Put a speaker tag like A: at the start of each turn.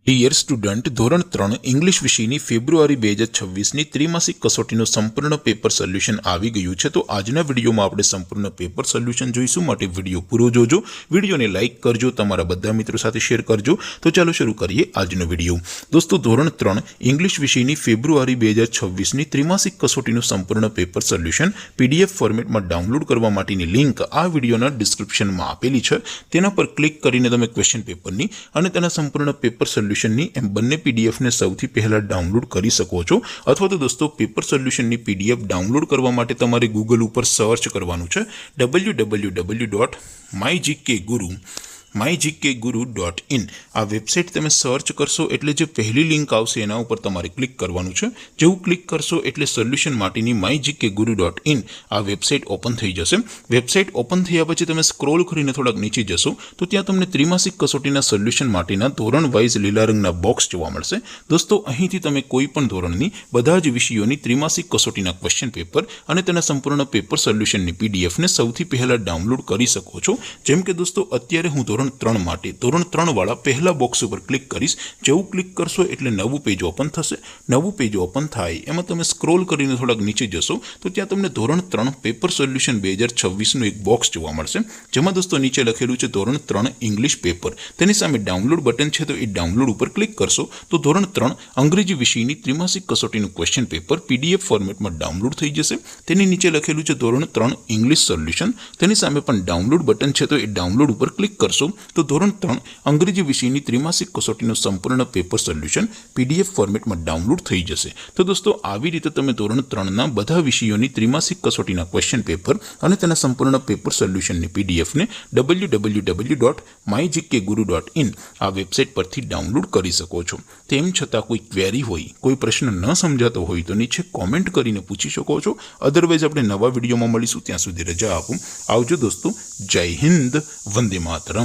A: Dear student, ધોરણ 3 English વિષયની ફેબ્રુઆરી 2026ની ત્રિમાસિક કસોટીનું સંપૂર્ણ પેપર સોલ્યુશન આવી ગયું છે। તો આજના વિડીયોમાં આપણે સંપૂર્ણ પેપર સોલ્યુશન જોઈશું, માટે વિડીયો પૂરો જોજો, વિડીયોને લાઇક કરજો, તમારા બધા મિત્રો સાથે શેર કરજો। તો ચાલો શરૂ કરીએ આજનો વિડીયો। દોસ્તો, ધોરણ 3 ઇંગ્લિશ વિષયની ફેબ્રુઆરી 2026ની ત્રિમાસિક કસોટીનું સંપૂર્ણ પેપર સોલ્યુશન પીડીએફ ફોર્મેટમાં ડાઉનલોડ કરવા માટેની લિંક આ વિડીયોના ડિસ્ક્રિપ્શનમાં આપેલી છે। તેના પર ક્લિક કરીને તમે ક્વેશ્ચન પેપરની અને તેના સંપૂર્ણ પેપર સોલ્યુશનની એમ બંને પીડીએફને સૌથી પહેલા ડાઉનલોડ કરી શકો છો। અથવા તો દોસ્તો, પેપર સોલ્યુશનની પીડીએફ ડાઉનલોડ કરવા માટે તમારે ગૂગલ ઉપર સર્ચ કરવાનું છે www.mygkguru.in। આ વેબસાઇટ તમે સર્ચ કરશો એટલે જે પહેલી લિંક આવશે એના ઉપર તમારે ક્લિક કરવાનું છે। જેવું ક્લિક કરશો એટલે સોલ્યુશન માટેની mygkguru.in આ વેબસાઇટ ઓપન થઈ જશે। વેબસાઇટ ઓપન થયા પછી તમે સ્ક્રોલ કરીને થોડાક નીચે જશો તો ત્યાં તમને ત્રિમાસિક કસોટીના સોલ્યુશન માટેના ધોરણ વાઇઝ લીલા રંગના બોક્સ જોવા મળશે। દોસ્તો, અહીંથી તમે કોઈ પણ ધોરણની બધા જ વિષયોની ત્રિમાસિક કસોટીના ક્વેશ્ચન પેપર અને તેના સંપૂર્ણ પેપર સોલ્યુશનની પીડીએફને સૌથી પહેલા ડાઉનલોડ કરી શકો છો। જેમ કે દોસ્તો, અત્યારે હું ધોરણ 3 માટે ધોરણ 3 વાળા પહેલા બોક્સ ઉપર ક્લિક કરીશ। જેવું ક્લિક કરશો એટલે નવું પેજ ઓપન થશે। નવું પેજ ઓપન થાય એમાં તમે સ્ક્રોલ કરીને થોડાક નીચે જશો તો ત્યાં તમને ધોરણ 3 પેપર સોલ્યુશન 2026નું એક બોક્સ જોવા મળશે, જેમાં દોસ્તો નીચે લખેલું છે ધોરણ 3 ઇંગ્લિશ પેપર। તેની સામે ડાઉનલોડ બટન છે, તો એ ડાઉનલોડ ઉપર ક્લિક કરશો તો ધોરણ 3 અંગ્રેજી વિષયની ત્રિમાસિક કસોટીનું ક્વેશ્ચન પેપર પીડીએફ ફોર્મેટમાં ડાઉનલોડ થઈ જશે। તેની નીચે લખેલું છે ધોરણ 3 ઇંગ્લિશ સોલ્યુશન। તેની સામે પણ ડાઉનલોડ બટન છે, તો એ ડાઉનલોડ ઉપર ક્લિક કરશો તો ધોરણ 3 અંગ્રેજી વિષયની ત્રિમાસિક કસોટીનું સંપૂર્ણ પેપર સોલ્યુશન પીડીએફ ફોર્મેટમાં ડાઉનલોડ થઈ જશે। તો દોસ્તો, આવી રીતે તમે ધોરણ 3ના બધા વિષયોની ત્રિમાસિક કસોટીના ક્વેશ્ચન પેપર અને તેના સંપૂર્ણ પેપર સોલ્યુશનની પીડીએફને www.mygkguru.in આ વેબસાઇટ પરથી ડાઉનલોડ કરી શકો છો। તેમ છતાં કોઈ ક્વેરી હોય, કોઈ પ્રશ્ન ન સમજાતો હોય તો નીચે કોમેન્ટ કરીને પૂછી શકો છો। અધરવાઇઝ આપણે નવા વિડીયોમાં મળીશું, ત્યાં સુધી રજા આપો। આવજો દોસ્તો, જય હિન્દ, વંદે માતરમ।